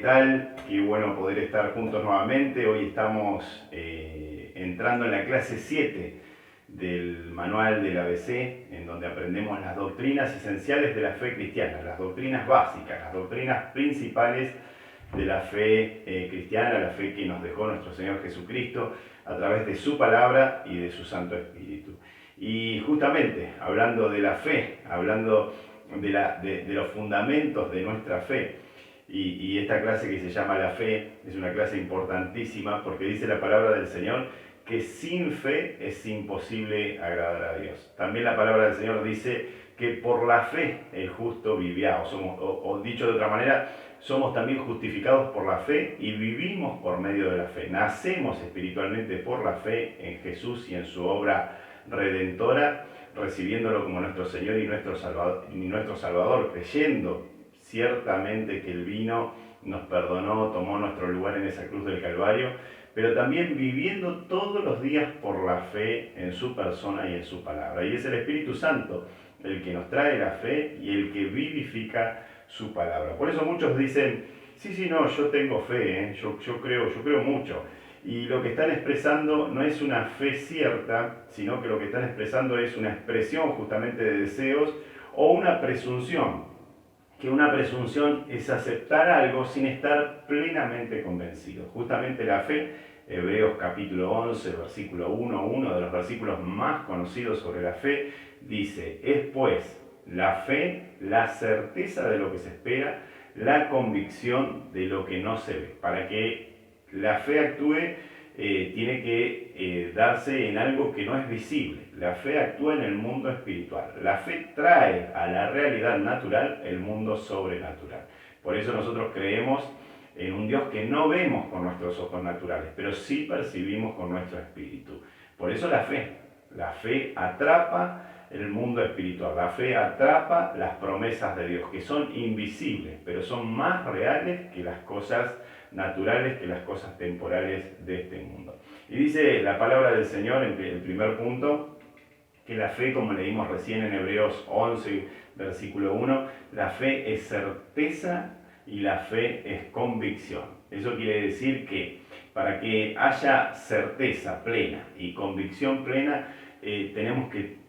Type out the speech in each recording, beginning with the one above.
tal? Qué bueno poder estar juntos nuevamente. Hoy estamos entrando en la clase 7 del manual del ABC, en donde aprendemos las doctrinas esenciales de la fe cristiana, las doctrinas básicas, las doctrinas principales de la fe cristiana, la fe que nos dejó nuestro Señor Jesucristo a través de su palabra y de su Santo Espíritu. Y justamente, hablando de la fe, hablando de los fundamentos de nuestra fe, y esta clase que se llama la fe es una clase importantísima porque dice la palabra del Señor que sin fe es imposible agradar a Dios. También la palabra del Señor dice que por la fe el justo vivirá, o dicho de otra manera, somos también justificados por la fe y vivimos por medio de la fe. Nacemos espiritualmente por la fe en Jesús y en su obra redentora, recibiéndolo como nuestro Señor y nuestro Salvador, creyendo ciertamente que Él vino, nos perdonó, tomó nuestro lugar en esa cruz del Calvario, pero también viviendo todos los días por la fe en su persona y en su palabra. Y es el Espíritu Santo el que nos trae la fe y el que vivifica su palabra. Por eso muchos dicen, sí, no, yo tengo fe, yo creo mucho. Y lo que están expresando no es una fe cierta, sino que lo que están expresando es una expresión justamente de deseos o una presunción. Que una presunción es aceptar algo sin estar plenamente convencido. Justamente la fe, Hebreos capítulo 11, versículo 1, uno de los versículos más conocidos sobre la fe, dice, es pues la fe, la certeza de lo que se espera, la convicción de lo que no se ve. Para que la fe actúe, tiene que darse en algo que no es visible. La fe actúa en el mundo espiritual. La fe trae a la realidad natural el mundo sobrenatural. Por eso nosotros creemos en un Dios que no vemos con nuestros ojos naturales, pero sí percibimos con nuestro espíritu. Por eso la fe atrapa el mundo espiritual. La fe atrapa las promesas de Dios, que son invisibles, pero son más reales que las cosas naturales, que las cosas temporales de este mundo. Y dice la palabra del Señor en el primer punto, que la fe, como leímos recién en Hebreos 11, versículo 1, la fe es certeza y la fe es convicción. Eso quiere decir que para que haya certeza plena y convicción plena, tenemos que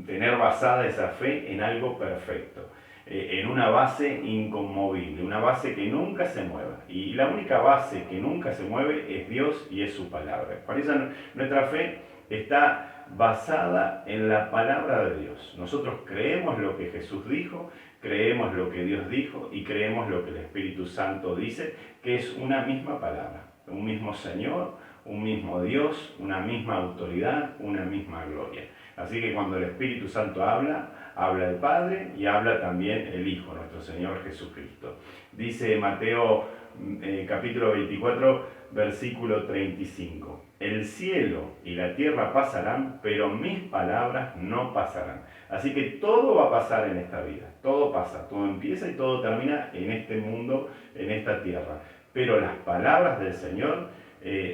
tener basada esa fe en algo perfecto, en una base inconmovible, una base que nunca se mueva. Y la única base que nunca se mueve es Dios y es su palabra. Por eso nuestra fe está basada en la palabra de Dios. Nosotros creemos lo que Jesús dijo, creemos lo que Dios dijo y creemos lo que el Espíritu Santo dice, que es una misma palabra, un mismo Señor, un mismo Dios, una misma autoridad, una misma gloria. Así que cuando el Espíritu Santo habla el Padre y habla también el Hijo, nuestro Señor Jesucristo. Dice Mateo capítulo 24, versículo 35. El cielo y la tierra pasarán, pero mis palabras no pasarán. Así que todo va a pasar en esta vida. Todo pasa, todo empieza y todo termina en este mundo, en esta tierra. Pero las palabras del Señor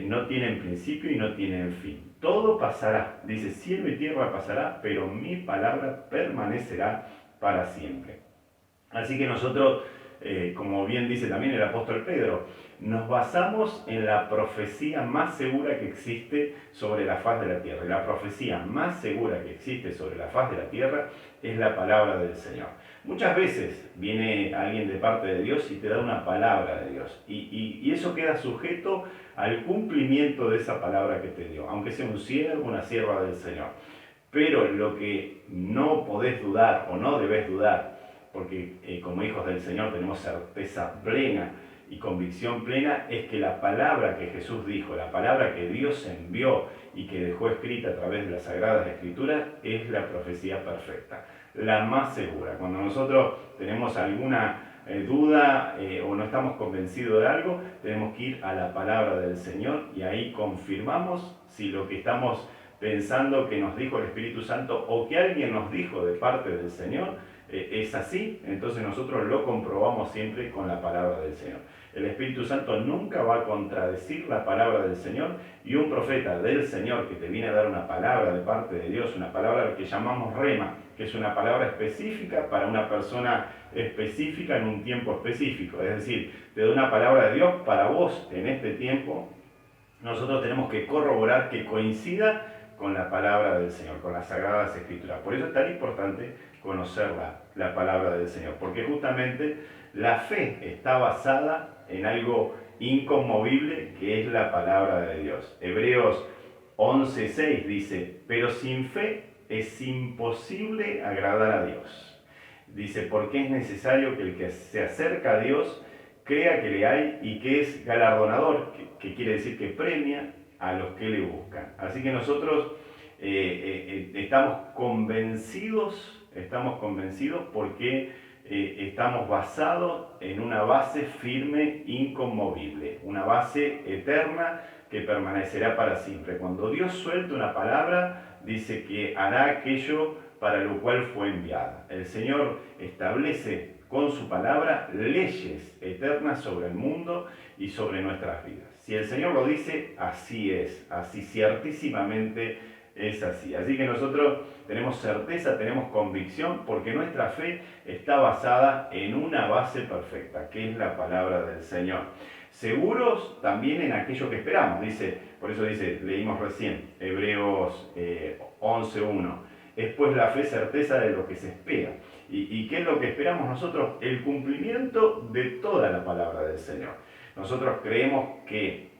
no tienen principio y no tienen fin. Todo pasará, dice, cielo y tierra pasará, pero mi palabra permanecerá para siempre. Así que nosotros, como bien dice también el apóstol Pedro, nos basamos en la profecía más segura que existe sobre la faz de la tierra. Y la profecía más segura que existe sobre la faz de la tierra es la palabra del Señor. Muchas veces viene alguien de parte de Dios y te da una palabra de Dios. Y eso queda sujeto al cumplimiento de esa palabra que te dio, aunque sea un siervo, una sierva del Señor. Pero lo que no podés dudar o no debes dudar, porque como hijos del Señor tenemos certeza plena y convicción plena, es que la palabra que Jesús dijo, la palabra que Dios envió y que dejó escrita a través de las Sagradas Escrituras, es la profecía perfecta, la más segura. Cuando nosotros tenemos alguna duda o no estamos convencidos de algo, tenemos que ir a la palabra del Señor y ahí confirmamos si lo que estamos pensando que nos dijo el Espíritu Santo o que alguien nos dijo de parte del Señor es así, entonces nosotros lo comprobamos siempre con la palabra del Señor. El Espíritu Santo nunca va a contradecir la palabra del Señor, y un profeta del Señor que te viene a dar una palabra de parte de Dios, una palabra que llamamos rema, que es una palabra específica para una persona específica en un tiempo específico. Es decir, te da una palabra de Dios para vos en este tiempo. Nosotros tenemos que corroborar que coincida con la palabra del Señor, con las Sagradas Escrituras. Por eso es tan importante conocer la palabra del Señor, porque justamente la fe está basada en algo inconmovible, que es la palabra de Dios. Hebreos 11:6 dice: pero sin fe es imposible agradar a Dios. Dice, porque es necesario que el que se acerca a Dios crea que le hay y que es galardonador, que quiere decir que premia a los que le buscan. Así que nosotros estamos convencidos porque estamos basados en una base firme, inconmovible, una base eterna que permanecerá para siempre. Cuando Dios suelta una palabra, dice que hará aquello para lo cual fue enviada. El Señor establece con su palabra leyes eternas sobre el mundo y sobre nuestras vidas. Si el Señor lo dice, así es, así ciertísimamente es así. Así que nosotros tenemos certeza, tenemos convicción, porque nuestra fe está basada en una base perfecta, que es la palabra del Señor. Seguros también en aquello que esperamos, por eso dice, leímos recién, Hebreos 11:1. Es pues la fe certeza de lo que se espera. ¿Y qué es lo que esperamos nosotros? El cumplimiento de toda la palabra del Señor. Nosotros creemos que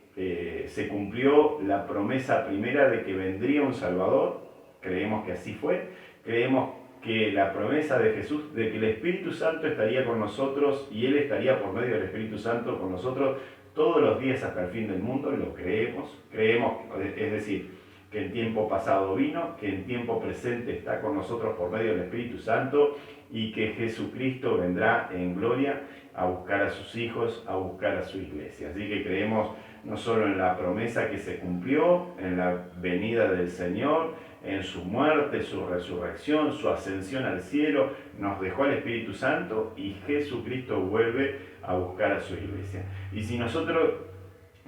se cumplió la promesa primera de que vendría un Salvador. Creemos que así fue. Creemos que la promesa de Jesús, de que el Espíritu Santo estaría con nosotros y Él estaría por medio del Espíritu Santo con nosotros todos los días hasta el fin del mundo, lo creemos. Creemos, es decir, que en tiempo pasado vino, que en tiempo presente está con nosotros por medio del Espíritu Santo, y que Jesucristo vendrá en gloria a buscar a sus hijos, a buscar a su iglesia. Así que creemos no solo en la promesa que se cumplió, en la venida del Señor, en su muerte, su resurrección, su ascensión al cielo, nos dejó el Espíritu Santo y Jesucristo vuelve a buscar a su iglesia. Y si nosotros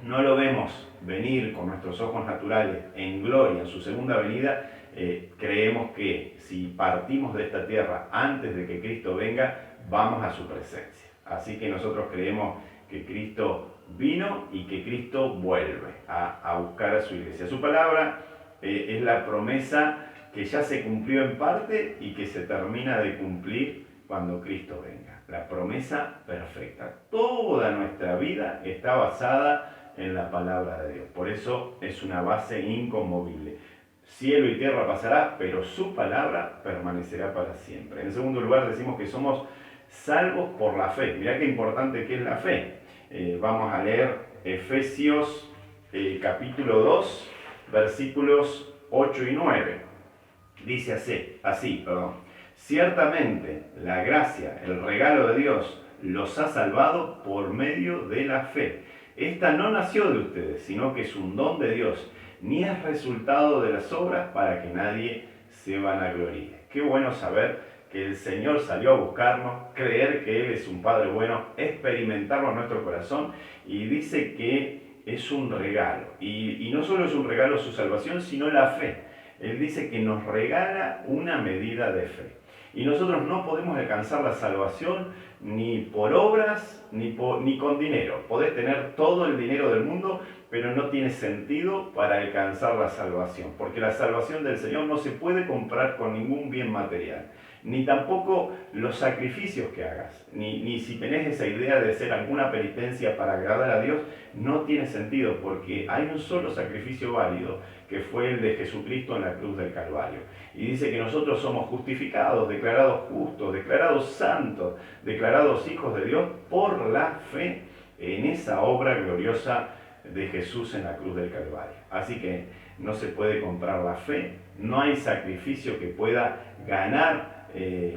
no lo vemos venir con nuestros ojos naturales en gloria, en su segunda venida, creemos que si partimos de esta tierra antes de que Cristo venga, vamos a su presencia. Así que nosotros creemos que Cristo vino y que Cristo vuelve a buscar a su iglesia. Su palabra es la promesa que ya se cumplió en parte y que se termina de cumplir cuando Cristo venga. La promesa perfecta. Toda nuestra vida está basada en la palabra de Dios. Por eso es una base inconmovible. Cielo y tierra pasará, pero su palabra permanecerá para siempre. En segundo lugar, decimos que somos salvos por la fe. Mirá qué importante que es la fe. Vamos a leer Efesios capítulo 2, versículos 8 y 9. Dice así. Ciertamente la gracia, el regalo de Dios, los ha salvado por medio de la fe. Esta no nació de ustedes, sino que es un don de Dios, ni es resultado de las obras para que nadie se vanagloríe. Qué bueno saber que el Señor salió a buscarnos, creer que Él es un Padre bueno, experimentarlo en nuestro corazón, y dice que es un regalo. Y no solo es un regalo su salvación, sino la fe. Él dice que nos regala una medida de fe. Y nosotros no podemos alcanzar la salvación ni por obras ni con dinero. Podés tener todo el dinero del mundo, pero no tiene sentido para alcanzar la salvación. Porque la salvación del Señor no se puede comprar con ningún bien material. Ni tampoco los sacrificios que hagas. Ni si tenés esa idea de hacer alguna penitencia para agradar a Dios, no tiene sentido. Porque hay un solo sacrificio válido, que fue el de Jesucristo en la cruz del Calvario. Y dice que nosotros somos justificados, declarados justos, declarados santos, declarados hijos de Dios por la fe en esa obra gloriosa de Jesús en la cruz del Calvario. Así que no se puede comprar la fe, no hay sacrificio que pueda ganar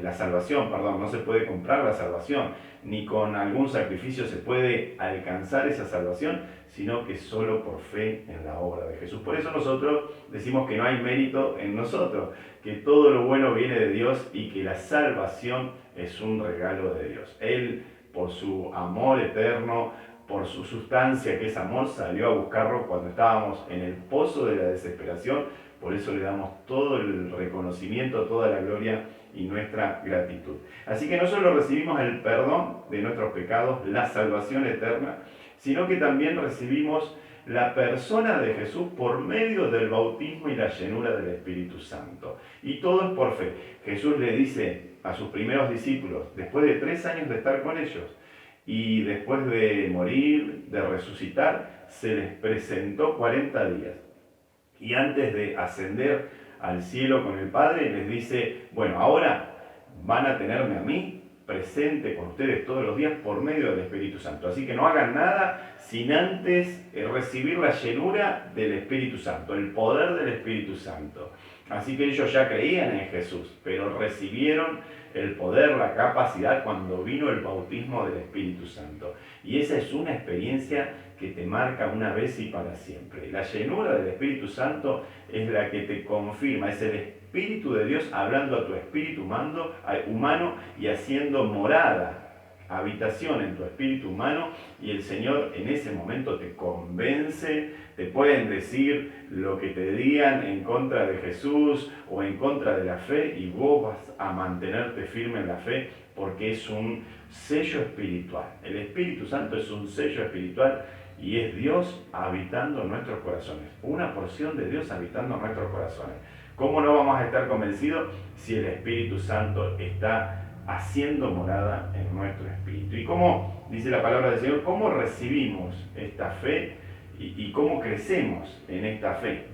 la salvación, perdón, no se puede comprar la salvación, ni con algún sacrificio se puede alcanzar esa salvación, sino que solo por fe en la obra de Jesús. Por eso nosotros decimos que no hay mérito en nosotros, que todo lo bueno viene de Dios y que la salvación es un regalo de Dios. Él, por su amor eterno, por su sustancia que es amor, salió a buscarlo cuando estábamos en el pozo de la desesperación. Por eso le damos todo el reconocimiento, toda la gloria y nuestra gratitud. Así que no solo recibimos el perdón de nuestros pecados, la salvación eterna, sino que también recibimos la persona de Jesús por medio del bautismo y la llenura del Espíritu Santo. Y todo es por fe. Jesús le dice a sus primeros discípulos, después de 3 años de estar con ellos, y después de morir, de resucitar, se les presentó 40 días. Y antes de ascender al cielo con el Padre, les dice, bueno, ahora van a tenerme a mí presente con ustedes todos los días por medio del Espíritu Santo. Así que no hagan nada sin antes recibir la llenura del Espíritu Santo, el poder del Espíritu Santo. Así que ellos ya creían en Jesús, pero recibieron el poder, la capacidad cuando vino el bautismo del Espíritu Santo. Y esa es una experiencia que te marca una vez y para siempre. La llenura del Espíritu Santo es la que te confirma, es el Espíritu de Dios hablando a tu espíritu humano y haciendo morada, habitación en tu espíritu humano, y el Señor en ese momento te convence. Te pueden decir lo que te digan en contra de Jesús o en contra de la fe, y vos vas a mantenerte firme en la fe porque es un sello espiritual. El Espíritu Santo es un sello espiritual y es Dios habitando en nuestros corazones, una porción de Dios habitando en nuestros corazones. ¿Cómo no vamos a estar convencidos si el Espíritu Santo está haciendo morada en nuestro espíritu? ¿Y cómo, dice la palabra del Señor, cómo recibimos esta fe y cómo crecemos en esta fe?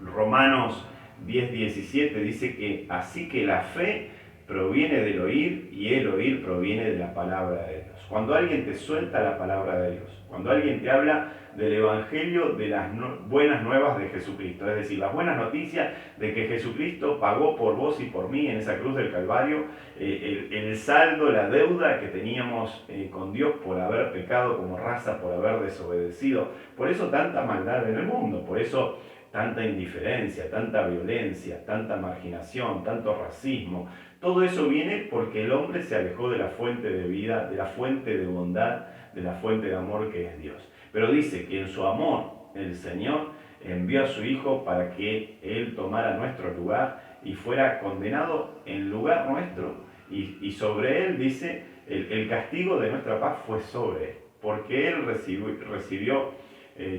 Romanos 10:17 dice que así que la fe proviene del oír y el oír proviene de la palabra de Dios. Cuando alguien te suelta la palabra de Dios, cuando alguien te habla del Evangelio, de las buenas nuevas de Jesucristo, es decir, las buenas noticias de que Jesucristo pagó por vos y por mí en esa cruz del Calvario, el saldo, la deuda que teníamos con Dios por haber pecado como raza, por haber desobedecido. Por eso tanta maldad en el mundo, por eso tanta indiferencia, tanta violencia, tanta marginación, tanto racismo. Todo eso viene porque el hombre se alejó de la fuente de vida, de la fuente de bondad, de la fuente de amor que es Dios. Pero dice que en su amor el Señor envió a su Hijo para que Él tomara nuestro lugar y fuera condenado en lugar nuestro. Y sobre Él, dice, el castigo de nuestra paz fue sobre Él. Porque Él recibió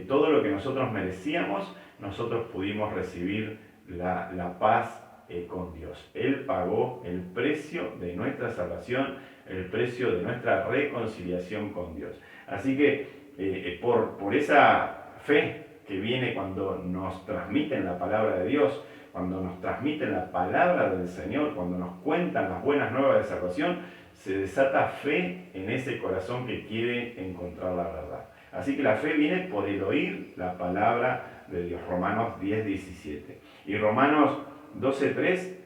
todo lo que nosotros merecíamos, nosotros pudimos recibir la paz con Dios. Él pagó el precio de nuestra salvación, el precio de nuestra reconciliación con Dios. Así que por esa fe que viene cuando nos transmiten la palabra de Dios, cuando nos transmiten la palabra del Señor, cuando nos cuentan las buenas nuevas de salvación, se desata fe en ese corazón que quiere encontrar la verdad. Así que la fe viene por el oír la palabra de Dios. Romanos 10:17. Y Romanos 12:3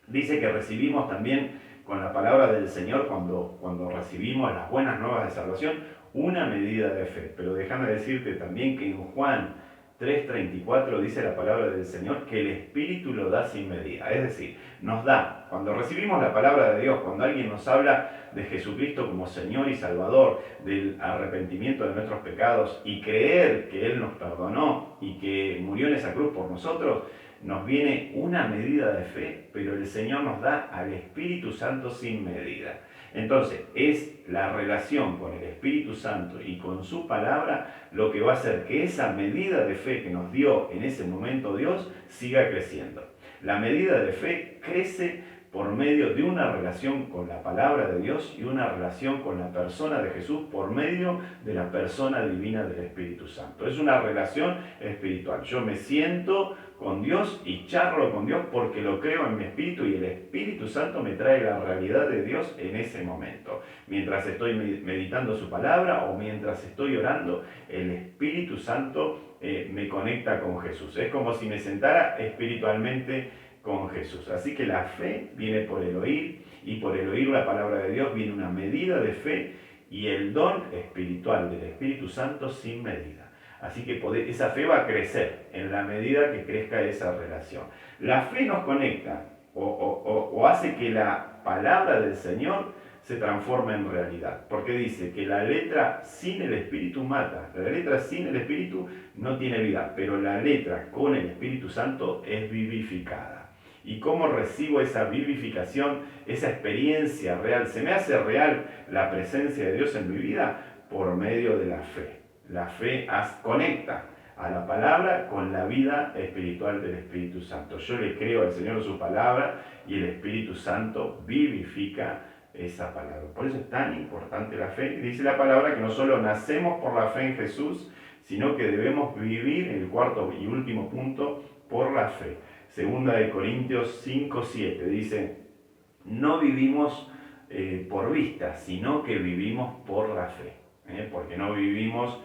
dice que recibimos también con la palabra del Señor, cuando recibimos las buenas nuevas de salvación, una medida de fe. Pero déjame decirte también que en Juan 3:34 dice la palabra del Señor que el Espíritu lo da sin medida. Es decir, nos da, cuando recibimos la palabra de Dios, cuando alguien nos habla de Jesucristo como Señor y Salvador, del arrepentimiento de nuestros pecados y creer que Él nos perdonó y que murió en esa cruz por nosotros, nos viene una medida de fe, pero el Señor nos da al Espíritu Santo sin medida. Entonces, es la relación con el Espíritu Santo y con su palabra lo que va a hacer que esa medida de fe que nos dio en ese momento Dios siga creciendo. La medida de fe crece por medio de una relación con la palabra de Dios y una relación con la persona de Jesús por medio de la persona divina del Espíritu Santo. Es una relación espiritual. Yo me siento con Dios y charlo con Dios porque lo creo en mi espíritu y el Espíritu Santo me trae la realidad de Dios en ese momento. Mientras estoy meditando su palabra o mientras estoy orando, el Espíritu Santo me conecta con Jesús. Es como si me sentara espiritualmente con Jesús. Así que la fe viene por el oír, y por el oír la palabra de Dios viene una medida de fe y el don espiritual del Espíritu Santo sin medida. Así que esa fe va a crecer en la medida que crezca esa relación. La fe nos conecta o hace que la palabra del Señor se transforme en realidad. Porque dice que la letra sin el Espíritu mata. La letra sin el Espíritu no tiene vida, pero la letra con el Espíritu Santo es vivificada. ¿Y cómo recibo esa vivificación, esa experiencia real? ¿Se me hace real la presencia de Dios en mi vida? Por medio de la fe. La fe conecta a la palabra con la vida espiritual del Espíritu Santo. Yo le creo al Señor su palabra y el Espíritu Santo vivifica esa palabra. Por eso es tan importante la fe. Dice la palabra que no solo nacemos por la fe en Jesús, sino que debemos vivir, en el cuarto y último punto, por la fe. Segunda de Corintios 5:7 dice, no vivimos por vista, sino que vivimos por la fe. Porque no vivimos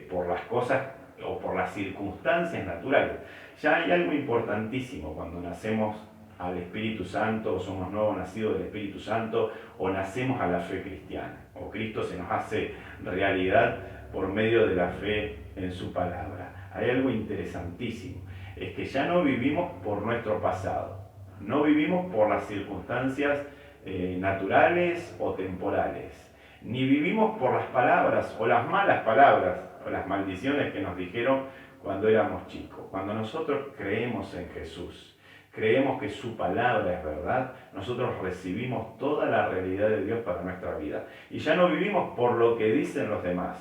por las cosas o por las circunstancias naturales. Ya hay algo importantísimo cuando nacemos al Espíritu Santo, o somos nuevos nacidos del Espíritu Santo, o nacemos a la fe cristiana, o Cristo se nos hace realidad por medio de la fe en su palabra. Hay algo interesantísimo, es que ya no vivimos por nuestro pasado, no vivimos por las circunstancias naturales o temporales, ni vivimos por las palabras o las malas palabras o las maldiciones que nos dijeron cuando éramos chicos. Cuando nosotros creemos en Jesús, creemos que su palabra es verdad, nosotros recibimos toda la realidad de Dios para nuestra vida. Y ya no vivimos por lo que dicen los demás,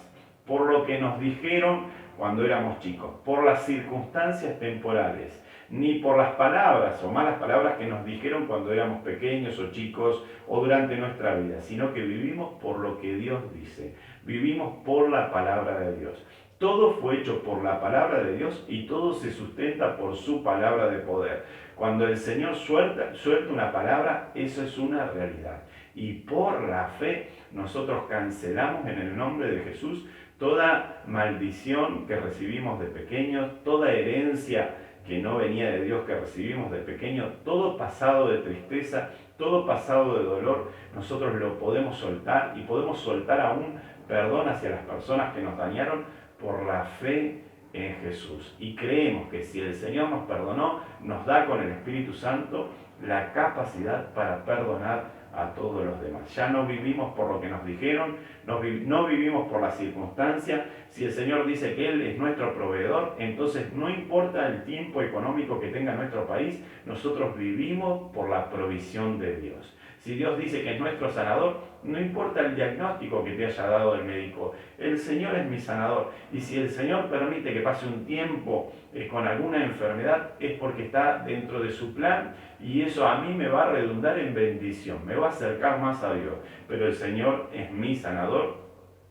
por lo que nos dijeron cuando éramos chicos, por las circunstancias temporales, ni por las palabras o malas palabras que nos dijeron cuando éramos pequeños o chicos o durante nuestra vida, sino que vivimos por lo que Dios dice, vivimos por la palabra de Dios. Todo fue hecho por la palabra de Dios y todo se sustenta por su palabra de poder. Cuando el Señor suelta una palabra, eso es una realidad. Y por la fe nosotros cancelamos en el nombre de Jesús toda maldición que recibimos de pequeños, toda herencia que no venía de Dios que recibimos de pequeños, todo pasado de tristeza, todo pasado de dolor, nosotros lo podemos soltar y podemos soltar aún perdón hacia las personas que nos dañaron por la fe en Jesús. Y creemos que si el Señor nos perdonó, nos da con el Espíritu Santo la capacidad para perdonar a todos los demás. Ya no vivimos por lo que nos dijeron, no vivimos por las circunstancias. Si el Señor dice que Él es nuestro proveedor, entonces no importa el tiempo económico que tenga nuestro país, nosotros vivimos por la provisión de Dios. Si Dios dice que es nuestro sanador, no importa el diagnóstico que te haya dado el médico, el Señor es mi sanador. Y si el Señor permite que pase un tiempo con alguna enfermedad, es porque está dentro de su plan y eso a mí me va a redundar en bendición, me va a acercar más a Dios. Pero el Señor es mi sanador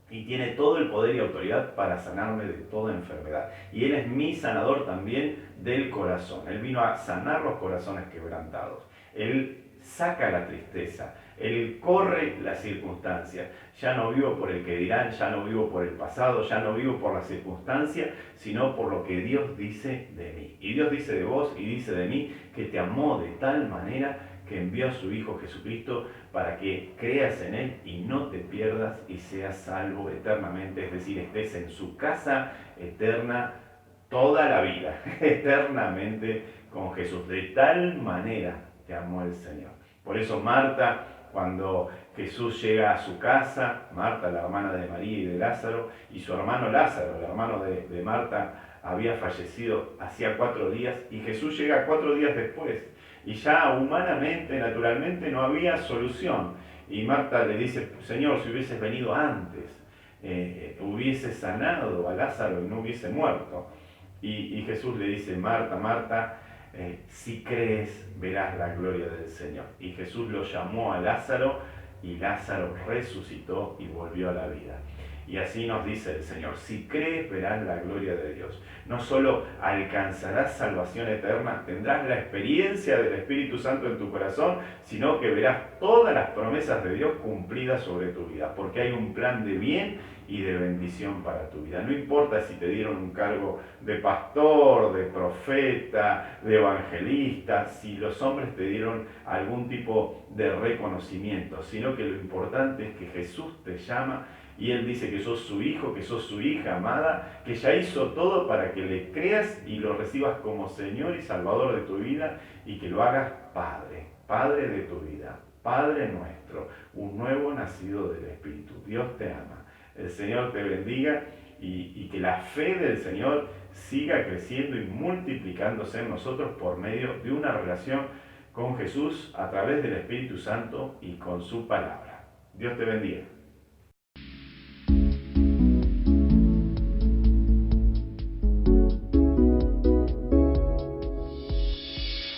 y tiene todo el poder y autoridad para sanarme de toda enfermedad. Y Él es mi sanador también del corazón. Él vino a sanar los corazones quebrantados. Él saca la tristeza, Él corre las circunstancias. Ya no vivo por el que dirán, ya no vivo por el pasado, ya no vivo por las circunstancias, sino por lo que Dios dice de mí. Y Dios dice de vos y dice de mí que te amó de tal manera que envió a su Hijo Jesucristo para que creas en Él y no te pierdas y seas salvo eternamente, es decir, estés en su casa eterna toda la vida, eternamente con Jesús. De tal manera te amó el Señor. Por eso Marta, cuando Jesús llega a su casa, Marta, la hermana de María y de Lázaro, y su hermano Lázaro, el hermano de Marta, había fallecido hacía 4 días, y Jesús llega 4 días después, y ya humanamente, naturalmente, no había solución. Y Marta le dice, Señor, si hubieses venido antes, hubieses sanado a Lázaro y no hubiese muerto. Y Jesús le dice, Marta, Marta, si crees, verás la gloria del Señor. Y Jesús lo llamó a Lázaro y Lázaro resucitó y volvió a la vida. Y así nos dice el Señor, si crees verás la gloria de Dios. No solo alcanzarás salvación eterna, tendrás la experiencia del Espíritu Santo en tu corazón, sino que verás todas las promesas de Dios cumplidas sobre tu vida, porque hay un plan de bien y de bendición para tu vida. No importa si te dieron un cargo de pastor, de profeta, de evangelista, si los hombres te dieron algún tipo de reconocimiento, sino que lo importante es que Jesús te llama y Él dice que sos su hijo, que sos su hija amada, que ya hizo todo para que le creas y lo recibas como Señor y Salvador de tu vida y que lo hagas Padre, Padre de tu vida, Padre nuestro, un nuevo nacido del Espíritu. Dios te ama. El Señor te bendiga y que la fe del Señor siga creciendo y multiplicándose en nosotros por medio de una relación con Jesús a través del Espíritu Santo y con su palabra. Dios te bendiga.